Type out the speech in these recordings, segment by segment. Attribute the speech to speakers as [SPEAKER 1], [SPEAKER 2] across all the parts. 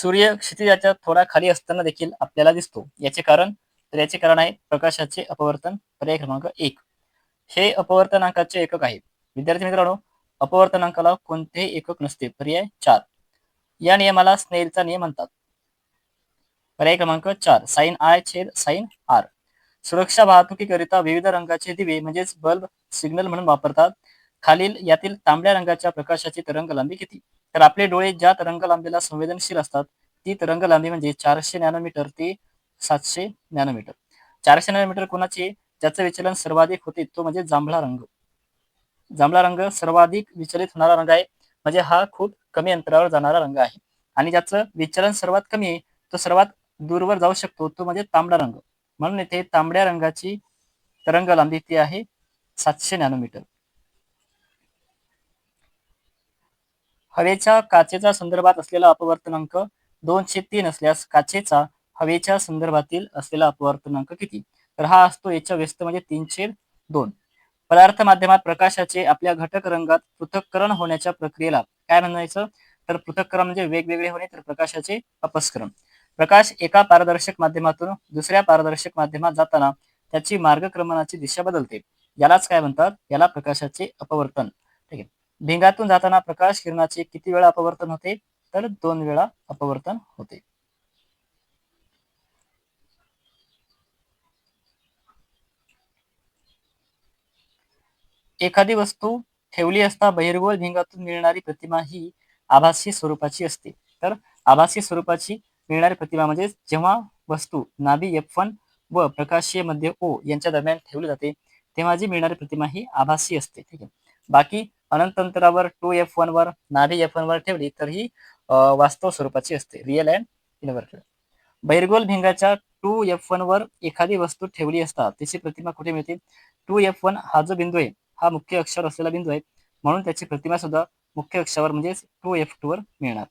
[SPEAKER 1] सूर्य क्षितिजाच्या थोडा खाली असताना देखील आपल्याला दिसतो. याचे कारण आहे प्रकाशाचे अपवर्तन. पर्याय क्रमांक 1. हे अपवर्तनांकाचे एकक आहे. विद्यार्थी मित्रांनो, अपवर्तनांकाला कोणतेही एकक नसते. पर्याय 4. या नियमाला स्नेलचा नियम म्हणतात. पर्याय क्रमांक 4. साइन आय छेद साइन आर. सुरक्षा वाहतुकीकरिता विविध रंगाचे दिवे म्हणजेच बल्ब सिग्नल म्हणून वापरतात. खालील यातील तांबड्या रंगाच्या प्रकाशाची तरंगलांबी किती? तर आपले डोळे ज्या तरंगलांबीला संवेदनशील असतात ती तरंगलांबी म्हणजे 400 नॅनोमीटर ते 700 नॅनोमीटर. 400 नॅनोमीटर कोणाची? ज्याचं विचलन सर्वाधिक होते तो म्हणजे जांभळा रंग. जांभळा रंग सर्वाधिक विचलित होणारा रंग आहे, म्हणजे हा खूप कमी अंतरावर जाणारा रंग आहे. आणि ज्याचं विचलन सर्वात कमी आहे तो सर्वात दूरवर जाऊ शकतो तो म्हणजे तांबडा रंग. म्हणून इथे तांबड्या रंगाची तरंगलांबी ती आहे 700 नॅनोमीटर. हवेच्या काचेचा संदर्भात असलेला अपवर्तनांक 2/3 असल्यास काचेचा हवेच्या संदर्भातील असलेला अपवर्तनांक किती? तर हा असतो याच्या व्यस्त म्हणजे 3/2. पदार्थ माध्यमात प्रकाशाचे आपल्या घटक रंगात पृथक्करण होण्याच्या प्रक्रियेला काय म्हणायचं? तर पृथक्करण म्हणजे वेगवेगळे होणे, तर प्रकाशाचे अपस्करण. प्रकाश एका पारदर्शक माध्यमातून दुसऱ्या पारदर्शक माध्यमात जाताना त्याची मार्गक्रमणाची दिशा बदलते. यालाच काय म्हणतात? याला प्रकाशाचे अपवर्तन. ठीक आहे. भिंगातून जाताना प्रकाश किरणाचे किती वेळा अपवर्तन होते? तर 2 वेळा अपवर्तन होते. एखादी वस्तू ठेवली असता बहिर्गोळ भिंगातून मिळणारी प्रतिमा ही आभासी स्वरूपाची असते. तर आभासी स्वरूपाची मिळणारी प्रतिमा म्हणजे जेव्हा वस्तू नाभी F1 व प्रकाशीय मध्य O यांच्या दरम्यान ठेवली जाते तेव्हा जी मिळणारी प्रतिमा ही आभासी असते. ठीक आहे. बाकी अनंत अंतरावर 2F1 वर नाभी F1 वर ठेवली तर ही वास्तव स्वरूपाची असते, रिअल अँड इन्व्हर्टेड. बहिर्गोल भिंगाच्या 2F1 वर एखादी वस्तू ठेवली असता त्याची प्रतिमा कुठे मिळते? 2F1 हा जो बिंदू आहे हा मुख्य अक्षावर असलेला बिंदू आहे, म्हणून त्याची प्रतिमा सुद्धा मुख्य अक्षावर म्हणजेच 2F2 वर मिळणार.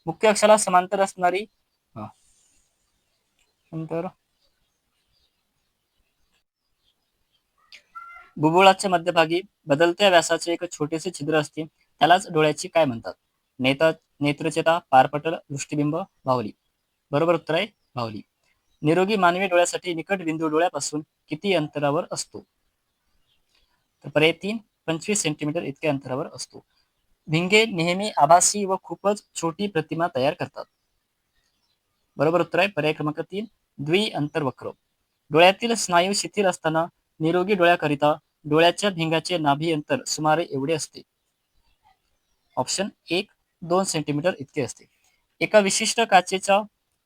[SPEAKER 1] मुख्य अक्षाला समांतर असणारी नंतर बुबुळाच्या मध्यभागी बदलत्या व्यासाचे एक छोटेसे छिद्र असते, त्यालाच डोळ्याची काय म्हणतात? नेत्रचेता, पारपटल, दृष्टिबिंब, बाहुली. बरोबर उत्तर आहे बाहुली. निरोगी मानवी डोळ्यासाठी निकट बिंदू डोळ्यापासून किती अंतरावर असतो? तर पर्याय 3, 25 सेंटीमीटर इतक्या अंतरावर असतो. भिंगे नेहमी आभासी व खूपच छोटी प्रतिमा तयार करतात. बरोबर उत्तर आहे पर्याय क्रमांक 3, द्विअंतर्वक्र. डोळ्यातील स्नायू शिथिल असताना निरोगी डोळ्याकरिता डोळ्याच्या भिंगाचे नाभी अंतर सुमारे एवढे असते. ऑप्शन 1, 2 सेंटीमीटर इतके असते. एका विशिष्ट काचेच्या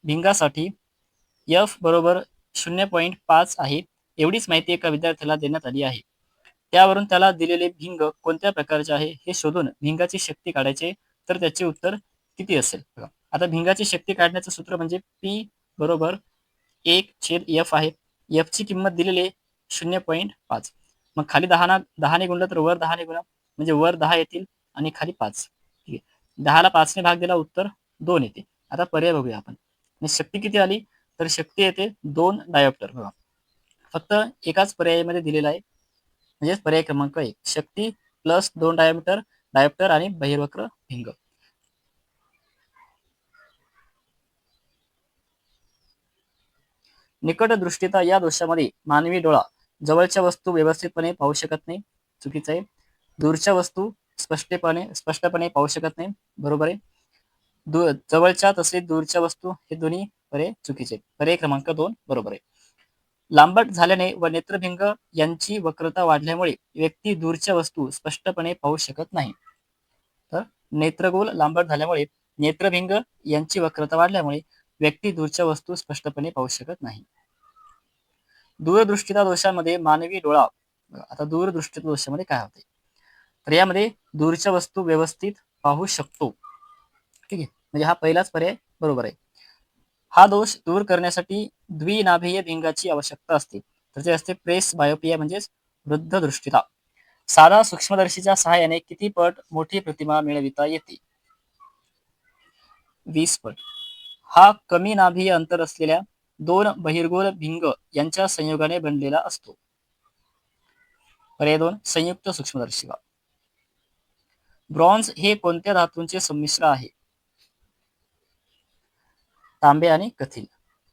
[SPEAKER 1] भिंगासाठी F बरोबर 0.5 आहे एवढीच माहिती एका विद्यार्थ्याला देण्यात आली आहे. त्यावरून त्याला दिलेले भिंग कोणत्या प्रकारचे आहे हे शोधून भिंगाची शक्ती काढायचे, तर त्याचे उत्तर किती असेल? बघा, आता भिंगाची शक्ती काढण्याचं सूत्र म्हणजे P बरोबर 1/F आहे. F ची किंमत दिलेली आहे 0.5. मग खाली 10 ने गुणलं तर वर 10 ने गुणा, म्हणजे वर 10 येतील आणि खाली 5. ठीक आहे. 10 ला 5 ने भाग दिला उत्तर 2 येते. आता पर्याय बघूया आपण. आणि शक्ती किती आली? तर शक्ती येते 2 डायोप्टर. बघा, फक्त एकाच पर्यायामध्ये दिलेला आहे, म्हणजेच पर्याय क्रमांक 1 शक्ती प्लस 2 डायोप्टर आणि बहिर्वक्र भिंग. निकट दृष्टीता या दोषामध्ये मानवी डोळा जवळच्या वस्तू व्यवस्थितपणे पाहू शकत नाही, चुकीचं आहे. दूरच्या वस्तू स्पष्टपणे पाहू शकत नाही, बरोबर आहे. जवळच्या तसेच दूरच्या वस्तू हे दोन्ही पर्याय चुकीचे. पर्याय क्रमांक 2 बरोबर आहे. लांबट झाल्याने व नेत्रभिंग यांची वक्रता वाढल्यामुळे व्यक्ती दूरच्या वस्तू स्पष्टपणे पाहू शकत नाही. तर नेत्रगोल लांबट झाल्यामुळे नेत्रभिंग यांची वक्रता वाढल्यामुळे व्यक्ती दूरच्या वस्तू स्पष्टपणे पाहू शकत नाही. दूरदृष्टीता दोषामध्ये मानवी डोळा, आता दूरदृष्टीता दोषामध्ये काय होते? तर यामध्ये दूरच्या वस्तू व्यवस्थित पाहू शकतो. ठीक आहे, म्हणजे हा पहिलाच पर्याय बरोबर आहे. हा दोष दूर करण्यासाठी द्विनाभीय भिंगाची आवश्यकता असते, तर ते असते प्रेस बायोपिया म्हणजेच वृद्ध दृष्टीता. साधा सूक्ष्मदर्शीच्या सहाय्याने किती पट मोठी प्रतिमा मिळविता येते? 20 पट. हा कमी नाभीय अंतर असलेल्या 2 बहिर्गोल भिंग यांच्या संयोगाने बनलेला असतो. पर्याय 2 संयुक्त सूक्ष्मदर्शिका. ब्रॉन्झ हे कोणत्या धातूंचे संमिश्र आहे? तांबे आणि कथील.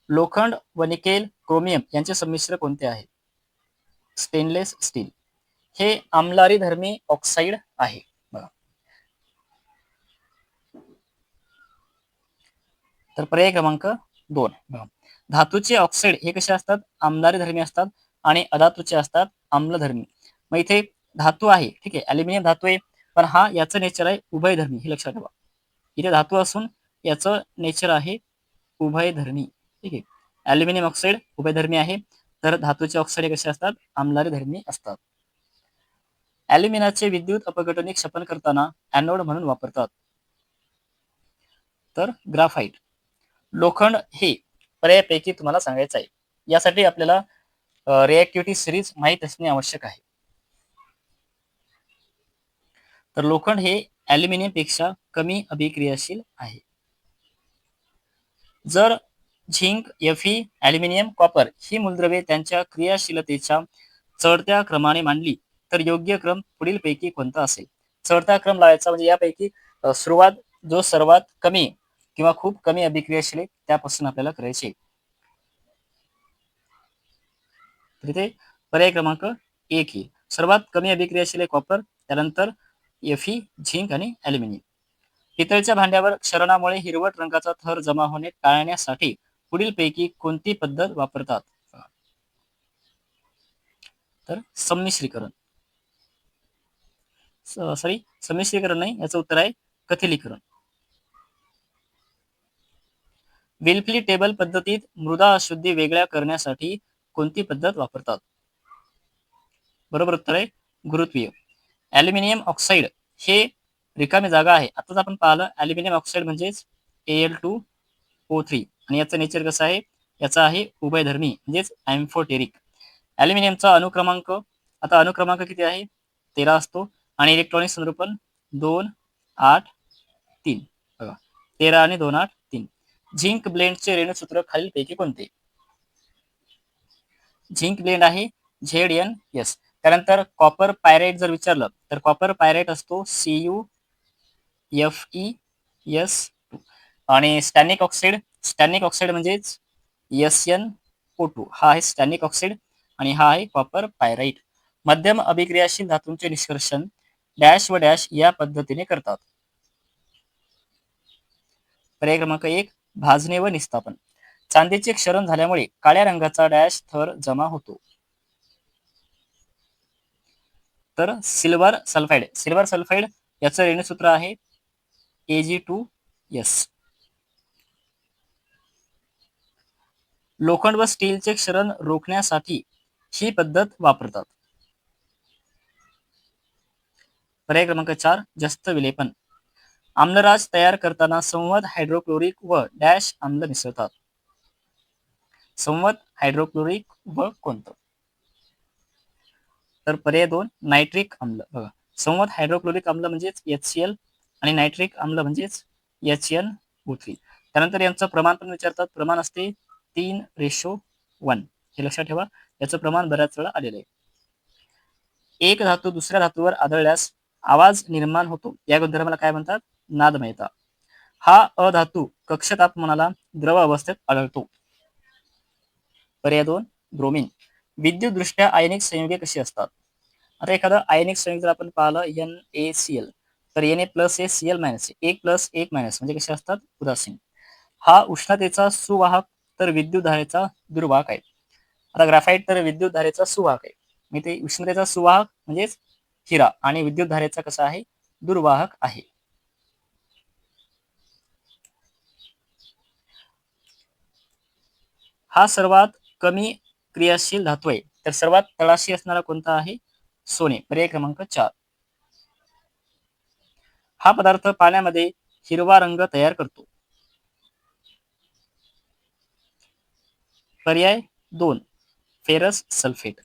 [SPEAKER 1] लोखंड व निकेल क्रोमियम यांचे संमिश्र कोणते आहे? Stainless steel. हे आम्लारीधर्मी ऑक्साईड आहे. बघा. तर पर्याय क्रमांक 2. धातूचे ऑक्साईड हे कसे असतात? आम्लारीधर्मी असतात आणि अधातूचे असतात आम्लधर्मी. मग इथे धातू आहे, ठीक आहे, अल्युमिनियम धातू आहे, पण हा याचं नेचर आहे उभयधर्मी, हे लक्षात ठेवा. इथे धातू असून याचं नेचर आहे उभयधर्मी, ठीक आहे. अल्युमिनियम ऑक्साईड उभयधर्मी आहे, तर धातूचे ऑक्साईड हे कसे असतात? आम्लारीधर्मी असतात. अल्युमिनाचे विद्युत अपघटनिक क्षपन करताना एनोड म्हणून वापरतात. तर ग्राफाइट. लोखंड हे पर्यायापैकी तुम्हाला सांगायचं आहे. यासाठी आपल्याला रिएक्टिव्हिटी सिरीज माहीत असणे आवश्यक आहे. तर लोखंड हे अल्युमिनियम पेक्षा कमी अभिक्रियाशील आहे. जर झिंक, Fe, अल्युमिनियम, कॉपर ही मूलद्रव्ये त्यांच्या क्रियाशीलतेच्या चढत्या क्रमाने मांडली तर योग्य क्रम पुढीलपैकी कोणता असेल? चढता क्रम लावायचा म्हणजे यापैकी सुरुवात जो सर्वात कमी किंवा खूप कमी अभिक्रियाशील आहे त्यापासून आपल्याला करायचे. तर इथे पर्याय क्रमांक 1 येईल. सर्वात कमी अभिक्रियाशील आहे कॉपर, त्यानंतर Fe, झिंक आणि अल्युमिनियम. पितळच्या भांड्यावर क्षरणामुळे हिरवट रंगाचा थर जमा होणे टाळण्यासाठी पुढीलपैकी कोणती पद्धत वापरतात? तर संमिश्रीकरण. संमिश्रीकरण नाही, याचं उत्तर आहे कथिलीकरण. विल्फली टेबल पद्धतीत मृदा अशुद्धी वेगळ्या करण्यासाठी कोणती पद्धत वापरतात? बरोबर उत्तर आहे गुरुत्वीय. अल्युमिनियम ऑक्साईड हे रिकामी जागा आहे. आताच आपण पाहिलं अल्युमिनियम ऑक्साईड म्हणजेच Al2O3 आणि याचं नेचर कसं आहे? याचा आहे उभयधर्मी म्हणजेच एम्फोटेरिक. अल्युमिनियमचा अणुक्रमांक, आता अणुक्रमांक किती आहे? 13 असतो आणि इलेक्ट्रॉनिक संरूपण 283. बघा, 13 आणि 283. झिंक ब्लेंडचे रेणूसूत्र खालीलपैकी कोणते? झिंक ब्लेंड आहे ZnS. त्यानंतर कॉपर पायराइट जर विचारलं तर कॉपर पायराइट असतो CuFeS2 आणि स्टॅनिक ऑक्साईड म्हणजेच SnO2 हा आहे स्टॅनिक ऑक्साईड आणि हा आहे कॉपर पायराइट. मध्यम अभिक्रियाशील धातूंचे निष्कर्षण डॅश व डॅश या पद्धतीने करतात. पर्याय क्रमांक 1 भाजणे व निस्तापन. चांदीचे क्षरण झाल्यामुळे काळ्या रंगाचा डॅश थर जमा होतो. तर सिल्वर सल्फाइड याचं रेणूसूत्र आहे Ag2S. लोखंड व स्टीलचे क्षरण रोखण्यासाठी ही पद्धत वापरतात. पर्याय क्रमांक 4 जस्त विलेपन. आम्लराज तयार करताना संवाद हायड्रोक्लोरिक व डॅश आम्ल मिसळतात. संवाद हायड्रोक्लोरिक व कोणतं? तर पर्याय 2 नायट्रिक आम्ल. बघा, संवाद हायड्रोक्लोरिक आम्ल म्हणजेच HCl आणि नायट्रिक आम्ल म्हणजेच HNO3. त्यानंतर यांचं प्रमाण पण विचारतात. प्रमाण असते 3:1. हे लक्षात ठेवा, याचं प्रमाण बऱ्याच वेळा आलेलं आहे. एक धातू दुसऱ्या धातूवर आदळल्यास आवाज निर्माण होतो या गुणधर्माला काय म्हणतात? नादमयता. हा अधातू कक्ष तापमानाला द्रव अवस्थेत आढळतो. पर्याय 2 ब्रोमीन. विद्युत दृष्ट्या आयनिक संयुगे कशी असतात? आता एखादं आयनिक संयुग जर आपण पाहिलं NaCl तर Na+Cl- 1+1- म्हणजे कसे असतात? उदासीन. हा उष्णतेचा सुवाहक तर विद्युत धारेचा दुर्वाहक आहे. आता ग्राफाइट तर विद्युत धारेचा सुवाहक आहे. मी ते उष्णतेचा सुवाहक म्हणजेच हिरा आणि विद्युत धारेचा कसा आहे? दुर्वाहक आहे. हा सर्वात कमी क्रियाशील धातू आहे. तर सर्वात तळाशी असणारा कोणता आहे? सोने. पर्याय क्रमांक 4. हा पदार्थ पाण्यामध्ये हिरवा रंग तयार करतो. पर्याय 2 फेरस सल्फेट.